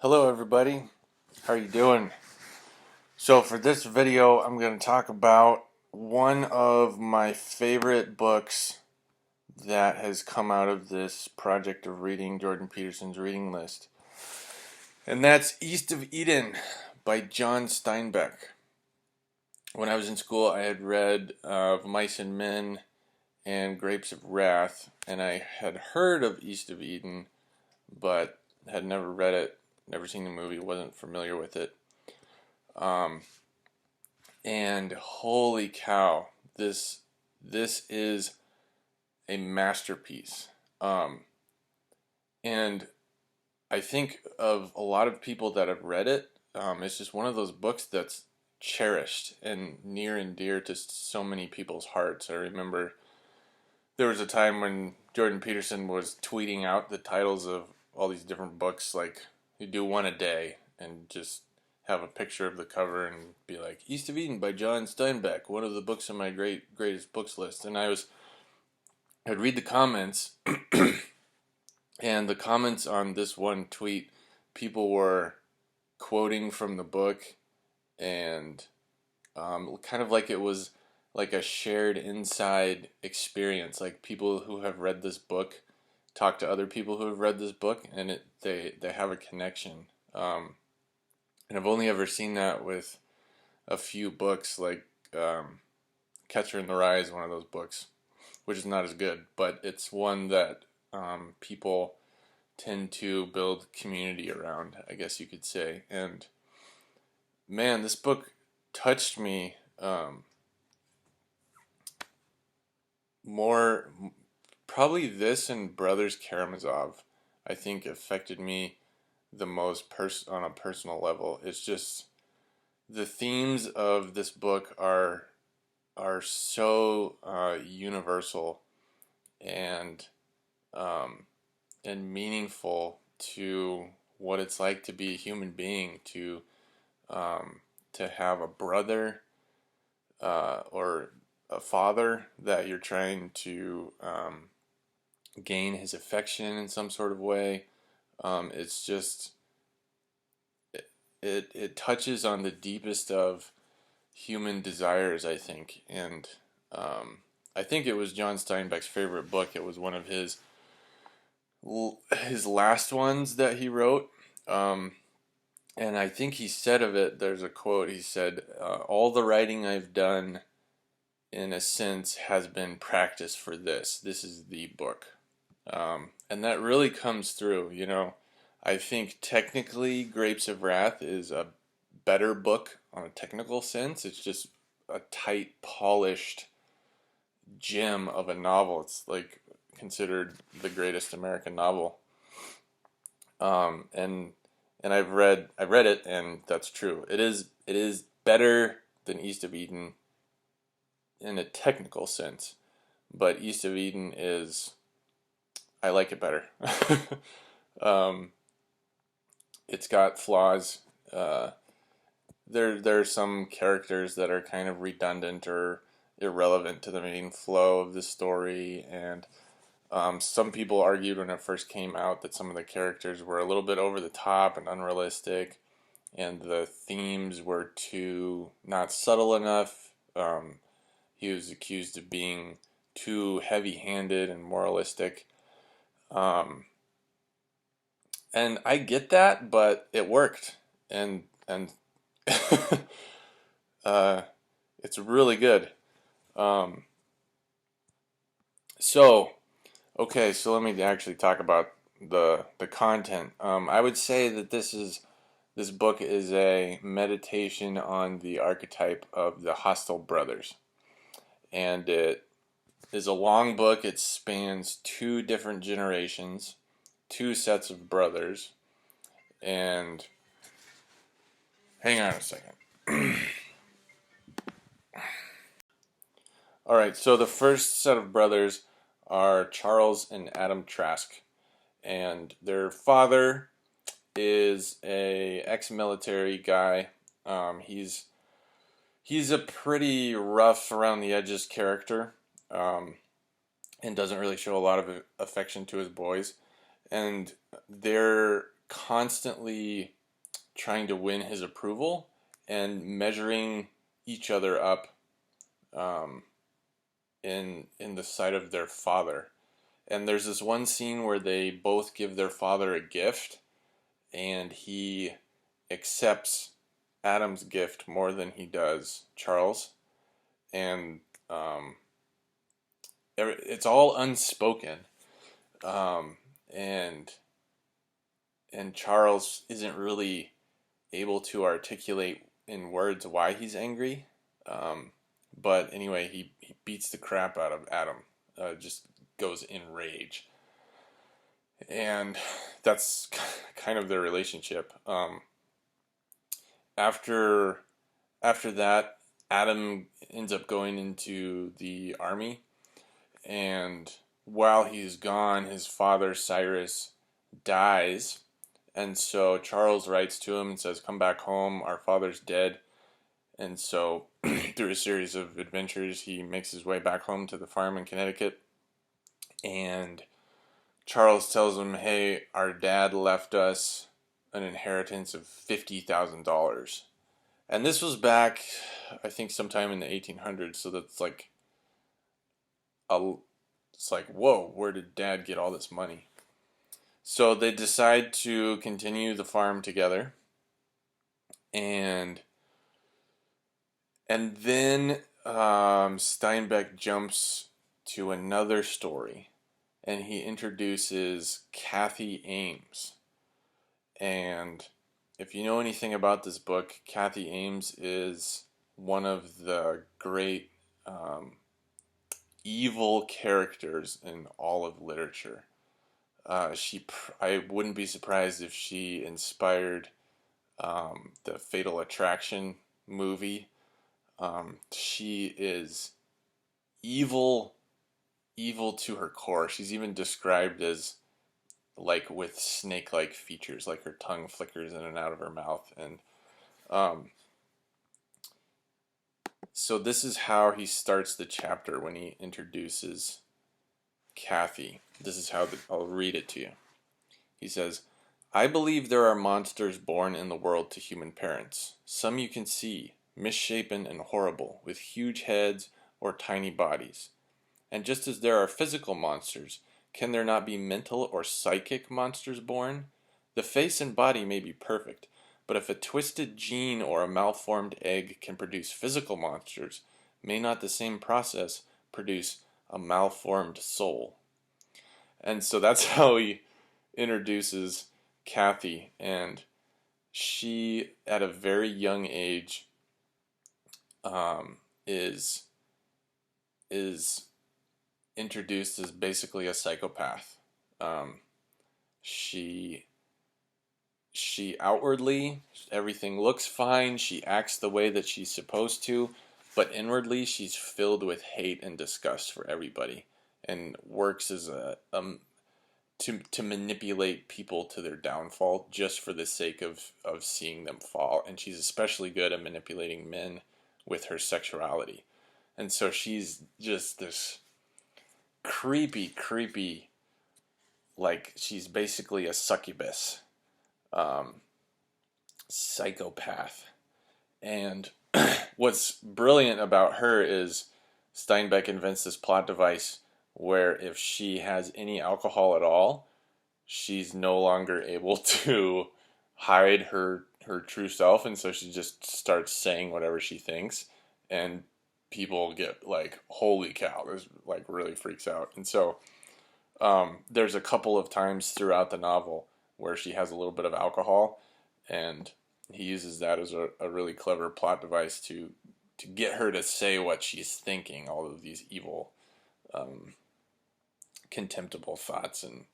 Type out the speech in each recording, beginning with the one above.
Hello everybody, how are you doing? So for this video I'm going to talk about one of my favorite books that has come out of this project of reading Jordan Peterson's reading list. And that's East of Eden by John Steinbeck. When I was in school I had read Mice and Men and Grapes of Wrath, and I had heard of East of Eden but had never read it, never seen the movie, wasn't familiar with it. And holy cow, this is a masterpiece. And I think of a lot of people that have read it. It's just one of those books that's cherished and near and dear to so many people's hearts. I remember there was a time when Jordan Peterson was tweeting out the titles of all these different books, like he'd do one a day and just have a picture of the cover and be like, East of Eden by John Steinbeck, one of the books on my greatest books list. And I'd read the comments, and the comments on this one tweet, people were quoting from the book, and kind of like it was like a shared inside experience. Like people who have read this book talk to other people who have read this book, and they have a connection. And I've only ever seen that with a few books, like Catcher in the Rye is one of those books, which is not as good, but it's one that people tend to build community around, I guess you could say. And man, this book touched me more. Probably this and Brothers Karamazov, I think, affected me the most on a personal level. It's just the themes of this book are so universal and meaningful to what it's like to be a human being, to have a brother or a father that you're trying to gain his affection in some sort of way. It's just it touches on the deepest of human desires, I think, and I think it was John Steinbeck's favorite book. It was one of his last ones that he wrote, and I think he said of it, there's a quote, he said, all the writing I've done in a sense has been practice for this. This is the book. And that really comes through, you know. I think technically Grapes of Wrath is a better book on a technical sense. It's just a tight, polished gem of a novel. It's like considered the greatest American novel. And I've read it, and that's true. It is better than East of Eden in a technical sense, but East of Eden is, I like it better. It's got flaws. There are some characters that are kind of redundant or irrelevant to the main flow of the story, and some people argued when it first came out that some of the characters were a little bit over the top and unrealistic, and the themes were too not subtle enough. He was accused of being too heavy-handed and moralistic. And I get that, but it worked, and it's really good. So okay, so let me actually talk about the content. I would say that this book is a meditation on the archetype of the hostile brothers, and it is a long book. It spans two different generations, two sets of brothers, and hang on a second. All right, so the first set of brothers are Charles and Adam Trask, and their father is a ex-military guy. He's a pretty rough around the edges character, and doesn't really show a lot of affection to his boys, and they're constantly trying to win his approval and measuring each other up um, in the sight of their father. And there's this one scene where they both give their father a gift, and he accepts Adam's gift more than he does Charles. And um, it's all unspoken. Um, and and Charles isn't really able to articulate in words why he's angry. Um, but anyway, he beats the crap out of Adam. Just goes in rage. And that's kind of their relationship. After after that, Adam ends up going into the army, and while he's gone, his father Cyrus dies, and so Charles writes to him and says, "Come back home. Our father's dead." And so, through a series of adventures, he makes his way back home to the farm in Connecticut, and Charles tells him, "Hey, our dad left us an inheritance of $50,000." And this was back, I think, sometime in the 1800s. So that's like a, it's like, whoa, where did Dad get all this money? So they decide to continue the farm together, and then Steinbeck jumps to another story, and he introduces Cathy Ames. And if you know anything about this book, Cathy Ames is one of the great evil characters in all of literature. I wouldn't be surprised if she inspired the Fatal Attraction movie. She is evil, evil to her core. She's even described as like with snake-like features, like her tongue flickers in and out of her mouth. And um, so this is how he starts the chapter when he introduces Cathy. This is how I'll read it to you. He says, "I believe there are monsters born in the world to human parents. Some you can see, misshapen and horrible, with huge heads or tiny bodies. And just as there are physical monsters, can there not be mental or psychic monsters born? The face and body may be perfect, but if a twisted gene or a malformed egg can produce physical monsters, may not the same process produce a malformed soul?" And so that's how he introduces Cathy. And she, at a very young age, is introduced as basically a psychopath. Um, she outwardly, everything looks fine. She acts the way that she's supposed to, but inwardly she's filled with hate and disgust for everybody, and works as to manipulate people to their downfall just for the sake of seeing them fall. And she's especially good at manipulating men with her sexuality. And so she's just this creepy, like she's basically a succubus, um, psychopath. And what's brilliant about her is Steinbeck invents this plot device where if she has any alcohol at all, she's no longer able to hide her true self, and so she just starts saying whatever she thinks, and people get like, holy cow, this like really freaks out. And so there's a couple of times throughout the novel where she has a little bit of alcohol, and he uses that as a really clever plot device to get her to say what she's thinking, all of these evil, contemptible thoughts. And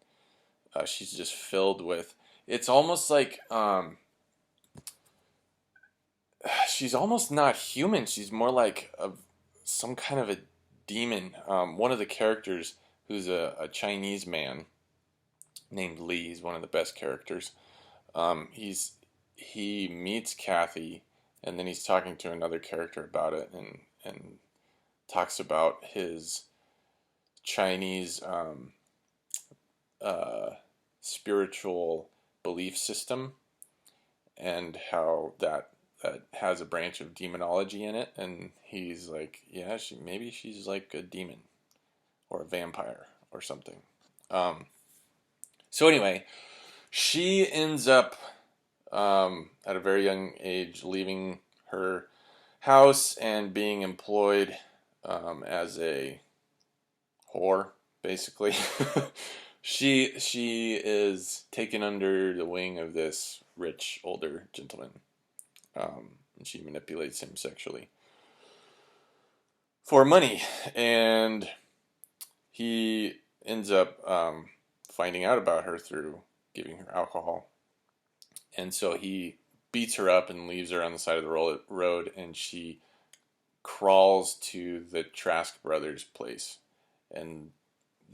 she's just filled with, it's almost like she's almost not human. She's more like some kind of a demon. One of the characters, who's a Chinese man named Lee, he's one of the best characters. He meets Cathy, and then he's talking to another character about it, and talks about his Chinese spiritual belief system. and how that has a branch of demonology in it, and he's like, yeah, maybe she's like a demon or a vampire or something. Um, so anyway, she ends up at a very young age leaving her house and being employed as a whore, basically. She is taken under the wing of this rich older gentleman, and she manipulates him sexually for money, and he ends up finding out about her through giving her alcohol, and so he beats her up and leaves her on the side of the road, and she crawls to the Trask brothers' place, and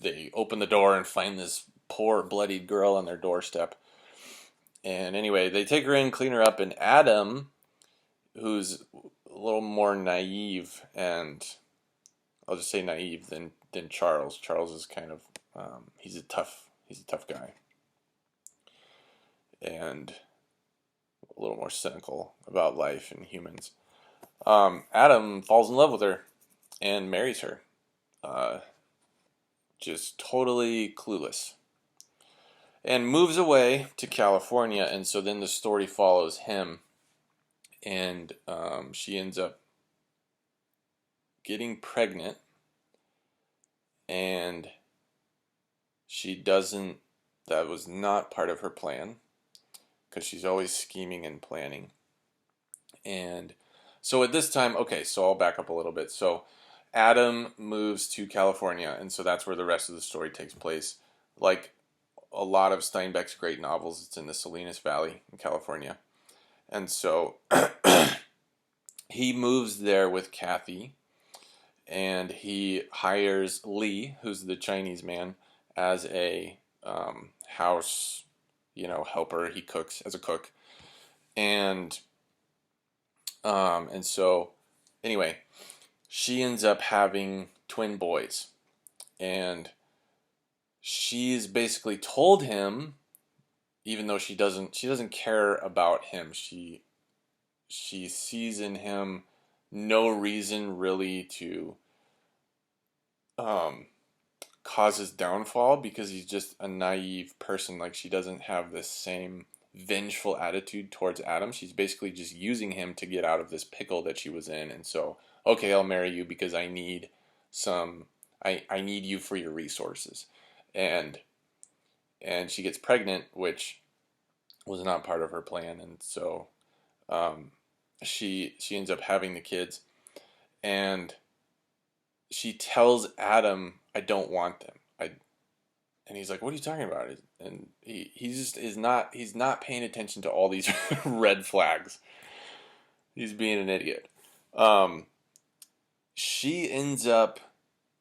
they open the door and find this poor bloodied girl on their doorstep. And anyway, they take her in, clean her up, and Adam, who's a little more naive, and I'll just say naive than Charles. Charles is kind of he's a tough guy, and a little more cynical about life and humans. Adam falls in love with her and marries her. Uh, just totally clueless. And moves away to California, and so then the story follows him, and she ends up getting pregnant, and she doesn't, that was not part of her plan, because she's always scheming and planning. And so at this time, okay, so I'll back up a little bit. So Adam moves to California, and so that's where the rest of the story takes place. Like a lot of Steinbeck's great novels, it's in the Salinas Valley in California. And so he moves there with Cathy, and he hires Lee, who's the Chinese man, as a house, helper. He cooks as a cook, and so anyway, she ends up having twin boys, and she's basically told him, even though she doesn't care about him. She sees in him no reason really to um, cause his downfall, because he's just a naive person. Like, she doesn't have the same vengeful attitude towards Adam. She's basically just using him to get out of this pickle that she was in. And so, okay, I'll marry you because I need I need you for your resources. And she gets pregnant, which was not part of her plan. And so um, she ends up having the kids, and she tells Adam, I don't want them. And he's like, what are you talking about? And he just he's not paying attention to all these red flags. He's being an idiot. Um, she ends up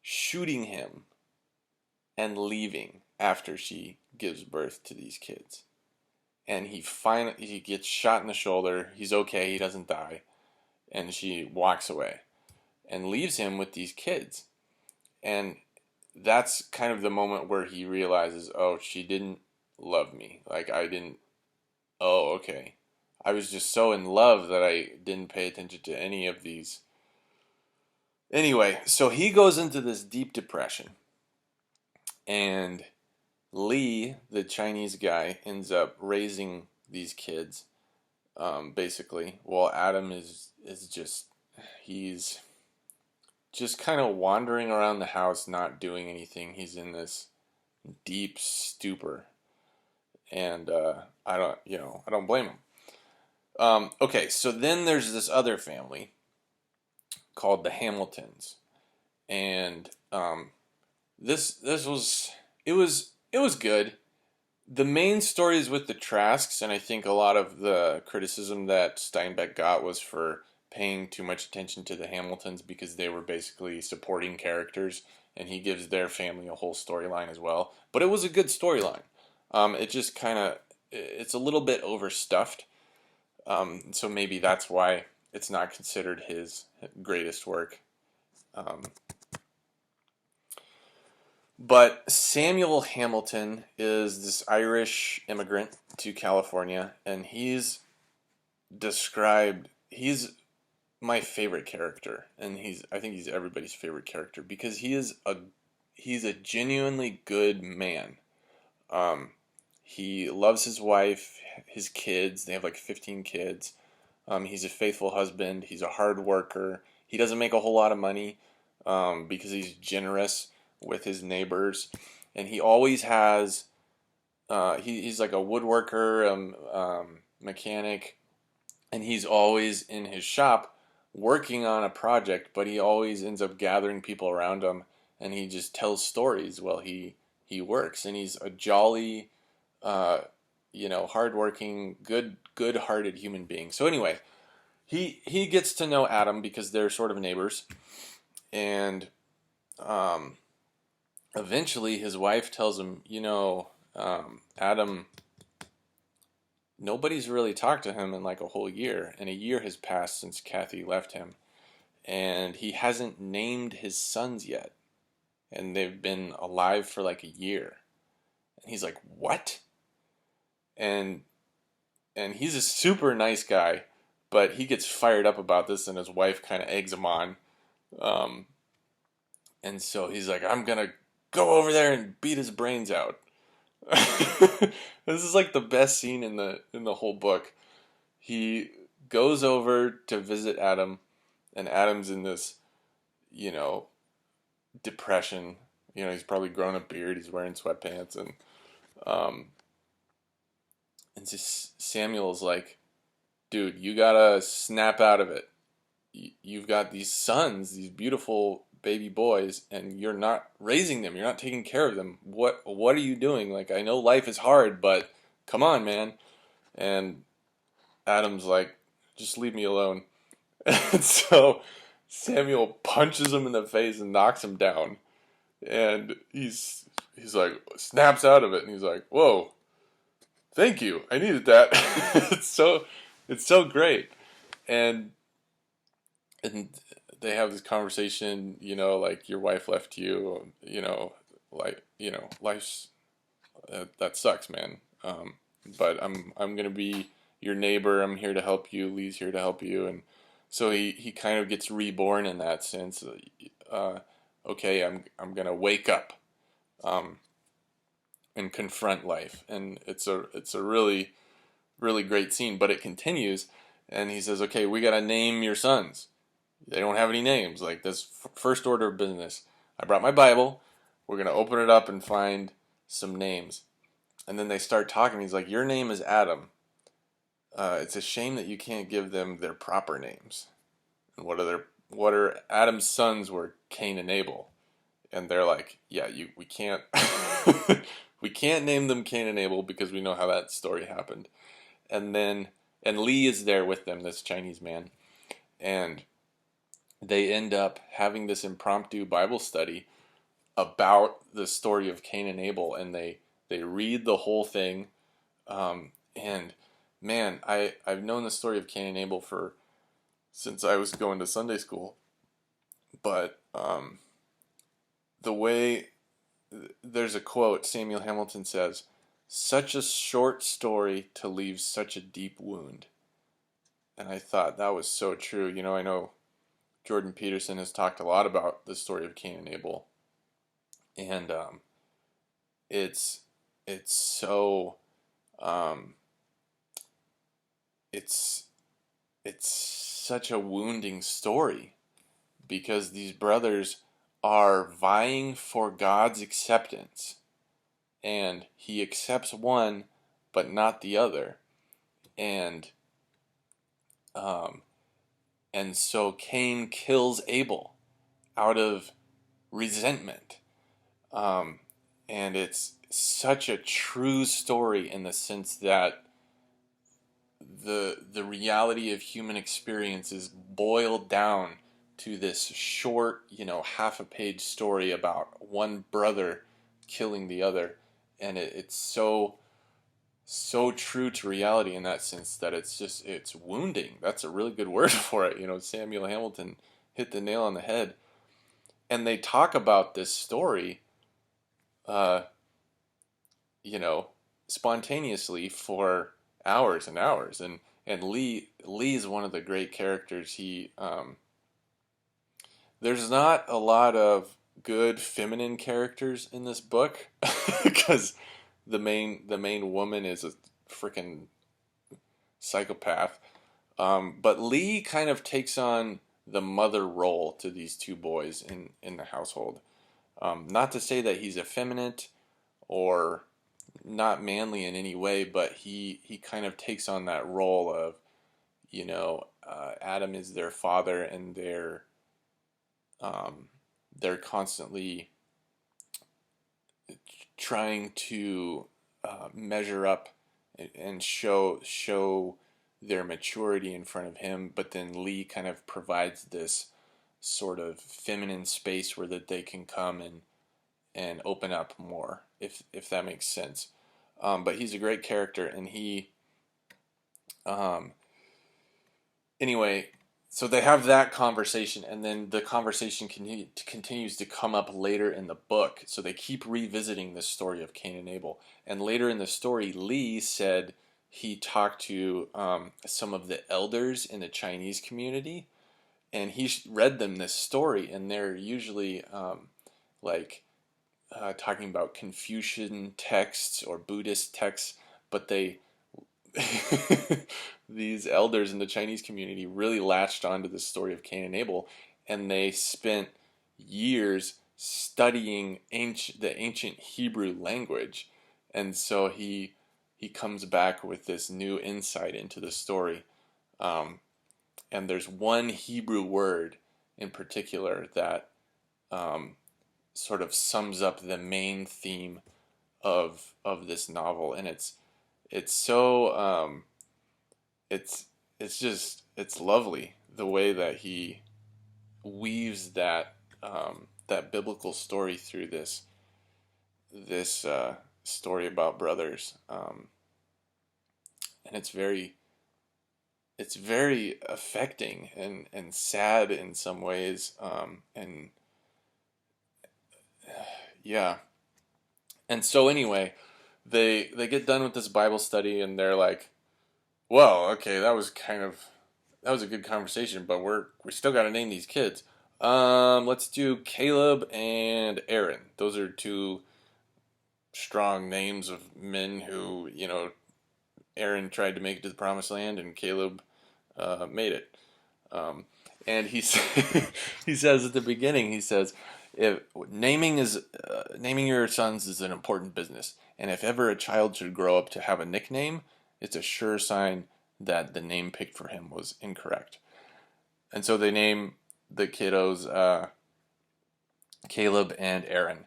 shooting him and leaving after she gives birth to these kids. And he gets shot in the shoulder. He's okay. He doesn't die. And she walks away and leaves him with these kids. And that's kind of the moment where he realizes, oh, she didn't love me. Like, I didn't. Oh, okay. I was just so in love that I didn't pay attention to any of these. Anyway, so he goes into this deep depression, and Lee, the Chinese guy, ends up raising these kids, basically, while Adam is he's just kind of wandering around the house, not doing anything. He's in this deep stupor, and I don't blame him. Okay, so then there's this other family called the Hamiltons, and this was it was good. The main story is with the Trasks, and I think a lot of the criticism that Steinbeck got was for paying too much attention to the Hamiltons, because they were basically supporting characters, and he gives their family a whole storyline as well. But it was a good storyline. It just it's a little bit overstuffed, so maybe that's why it's not considered his greatest work. Um, but Samuel Hamilton is this Irish immigrant to California, and he's described, he's my favorite character, and I think he's everybody's favorite character because he's a genuinely good man. Um, he loves his wife, his kids. They have like 15 kids. He's a faithful husband. He's a hard worker. He doesn't make a whole lot of money because he's generous with his neighbors, and he always has. He's like a woodworker, mechanic, and he's always in his shop working on a project, but he always ends up gathering people around him, and he just tells stories while he works, and he's a jolly, uh, hardworking, good-hearted human being. So anyway, he gets to know Adam because they're sort of neighbors, and um, eventually his wife tells him, Adam, nobody's really talked to him in like a whole year, and a year has passed since Cathy left him, and he hasn't named his sons yet, and they've been alive for like a year. And he's like, "What?" And he's a super nice guy, but he gets fired up about this, and his wife kind of eggs him on. Um, and so he's like, "I'm gonna go over there and beat his brains out." This is like the best scene in the whole book. He goes over to visit Adam, and Adam's in this, you know, depression. He's probably grown a beard. He's wearing sweatpants, um, and just Samuel's like, "Dude, you gotta snap out of it. You've got these sons, these beautiful baby boys, and you're not raising them. You're not taking care of them. What are you doing? Like, I know life is hard, but come on, man." And Adam's like, "Just leave me alone." And so Samuel punches him in the face and knocks him down. And he's like, snaps out of it, and he's like, "Whoa, thank you, I needed that." It's so great. And and they have this conversation, like, your wife left you, like, life's that sucks, man. But I'm gonna be your neighbor. I'm here to help you. Lee's here to help you, and so he kind of gets reborn in that sense. Uh, okay, I'm gonna wake up, um, and confront life, and it's a really really great scene. But it continues, and he says, "Okay, we gotta name your sons. They don't have any names. Like, this first order of business. I brought my Bible. We're gonna open it up and find some names." And then they start talking. He's like, "Your name is Adam. It's a shame that you can't give them their proper names." And what are Adam's sons were Cain and Abel. And they're like, "Yeah, we can't we can't name them Cain and Abel because we know how that story happened." And Lee is there with them, this Chinese man, and they end up having this impromptu Bible study about the story of Cain and Abel, and they read the whole thing. And man, I've known the story of Cain and Abel for since I was going to Sunday school, but the way there's a quote Samuel Hamilton says, "Such a short story to leave such a deep wound," and I thought that was so true. I know Jordan Peterson has talked a lot about the story of Cain and Abel, and it's it's so um, it's it's such a wounding story because these brothers are vying for God's acceptance, and he accepts one but not the other, and um, and so Cain kills Abel out of resentment, um, and it's such a true story in the sense that the reality of human experience is boiled down to this short, half a page story about one brother killing the other, and it's so true to reality in that sense that it's wounding. That's a really good word for it. Samuel Hamilton hit the nail on the head, and they talk about this story, uh, you know, spontaneously for hours and hours. And Lee is one of the great characters. There's not a lot of good feminine characters in this book because the main woman is a freaking psychopath. But Lee kind of takes on the mother role to these two boys in the household. Not to say that he's effeminate or not manly in any way, but he kind of takes on that role of, Adam is their father, and they're constantly trying to measure up and show their maturity in front of him. But then Lee kind of provides this sort of feminine space where that they can come and open up more, if that makes sense. But he's a great character, and um, anyway, so they have that conversation, and then the conversation continues to come up later in the book. So they keep revisiting this story of Cain and Abel. And later in the story, Lee said he talked to some of the elders in the Chinese community, and he read them this story, and they're usually like talking about Confucian texts or Buddhist texts, but these elders in the Chinese community really latched onto the story of Cain and Abel, and they spent years studying the ancient Hebrew language, and so he comes back with this new insight into the story. And there's one Hebrew word in particular that sort of sums up the main theme of this novel, and it's so it's lovely the way that he weaves that biblical story through this story about brothers, and it's very affecting and sad in some ways, and yeah. And so anyway, they get done with this Bible study, and they're like, well, okay, that was a good conversation, but we still got to name these kids. Let's do Caleb and Aaron. Those are two strong names of men who, Aaron tried to make it to the promised land, and Caleb made it. And he says at the beginning, he says, if naming your sons is an important business, and if ever a child should grow up to have a nickname, it's a sure sign that the name picked for him was incorrect. And so they name the kiddos Caleb and Aaron.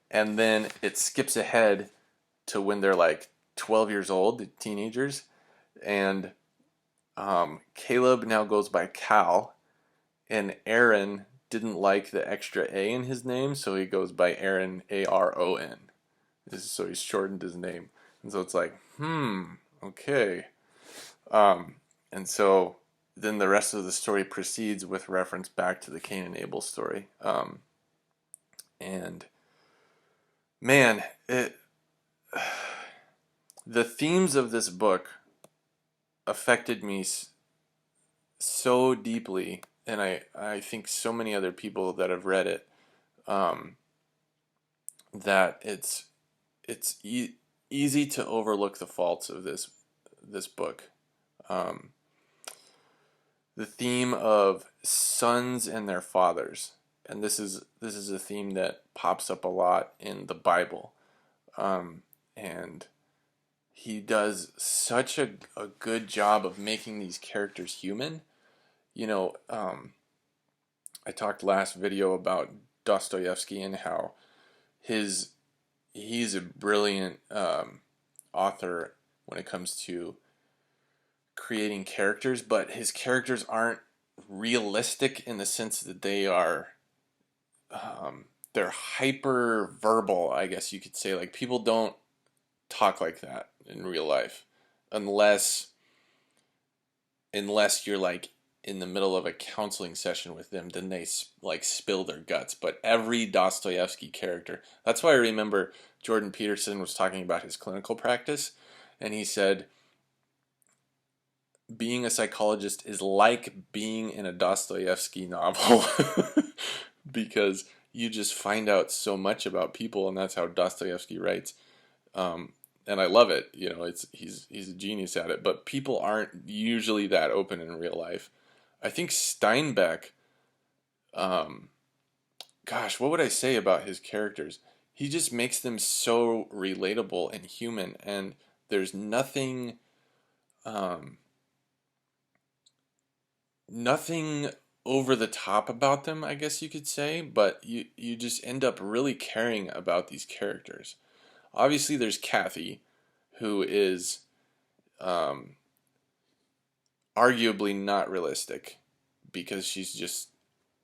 And then it skips ahead to when they're like 12 years old, the teenagers. And Caleb now goes by Cal, and Aaron didn't like the extra A in his name, so he goes by Aaron, Aron. So he's shortened his name. And so it's like, okay. And so then the rest of the story proceeds with reference back to the Cain and Abel story. And man, the themes of this book affected me so deeply, and I think so many other people that have read it, that it's easy to overlook the faults of this book. The theme of sons and their fathers, and this is a theme that pops up a lot in the Bible, and he does such a good job of making these characters human. I talked last video about Dostoevsky and how he's a brilliant author when it comes to creating characters, but his characters aren't realistic in the sense that they're hyper verbal, I guess you could say. Like, people don't talk like that in real life unless you're like in the middle of a counseling session with them, then they like spill their guts. But every Dostoevsky character, that's why I remember Jordan Peterson was talking about his clinical practice, and he said being a psychologist is like being in a Dostoevsky novel because you just find out so much about people, and that's how Dostoevsky writes. Um, and I love it. You know, he's a genius at it. But people aren't usually that open in real life. I think Steinbeck. Um, Gosh, what would I say about his characters? He just makes them so relatable and human, and there's um, nothing over the top about them, I guess you could say, but you just end up really caring about these characters. Obviously, there's Cathy, who is um, arguably not realistic because she's just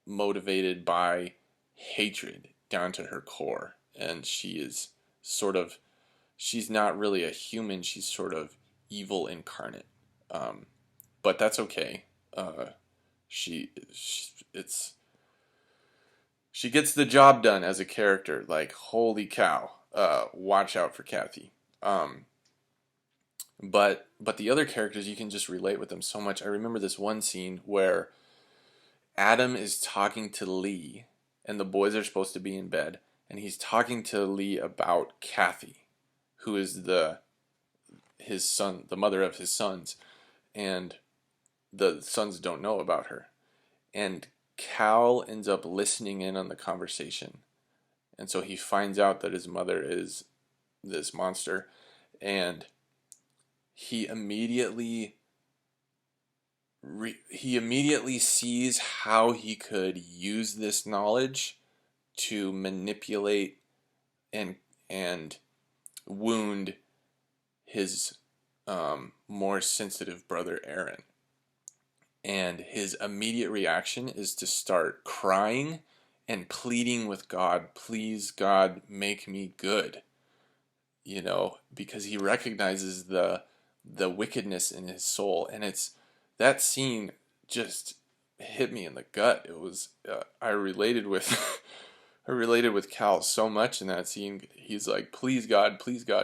motivated by hatred down to her core, and she is sort of she's not really a human. She's sort of evil incarnate, um, but that's okay. She it's she gets the job done as a character. Like, holy cow! Watch out for Cathy. But the other characters, you can just relate with them so much. I remember this one scene where Adam is talking to Lee, and the boys are supposed to be in bed, and he's talking to Lee about Cathy, who is his son, the mother of his sons, and the sons don't know about her. And Cal ends up listening in on the conversation, and so he finds out that his mother is this monster, and he immediately he immediately sees how he could use this knowledge to manipulate and and wound his more sensitive brother Aaron. And his immediate reaction is to start crying and pleading with God, please God, make me good. You know, because he recognizes the wickedness in his soul, and it's that scene just hit me in the gut. It was I related with I related with Cal so much in that scene. He's like, please God,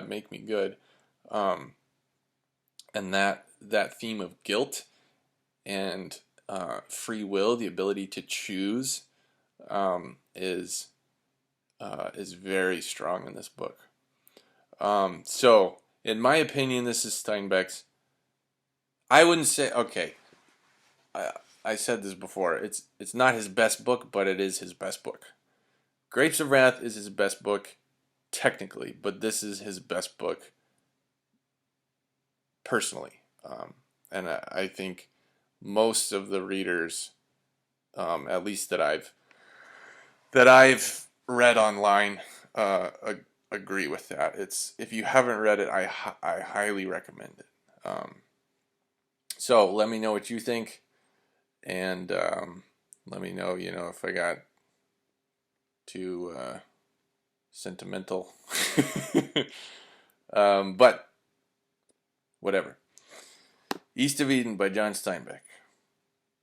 make me good. Um, and that theme of guilt and free will, the ability to choose, is very strong in this book. So, in my opinion, this is Steinbeck's. I wouldn't say okay. I I said this before. It's not his best book, but it is his best book. Grapes of Wrath is his best book, technically, but this is his best book personally. And I think most of the readers, at least that I've read online, agree with that. It's if you haven't read it, I highly recommend it. So let me know what you think, and let me know, if I got too sentimental. But whatever. East of Eden by John Steinbeck.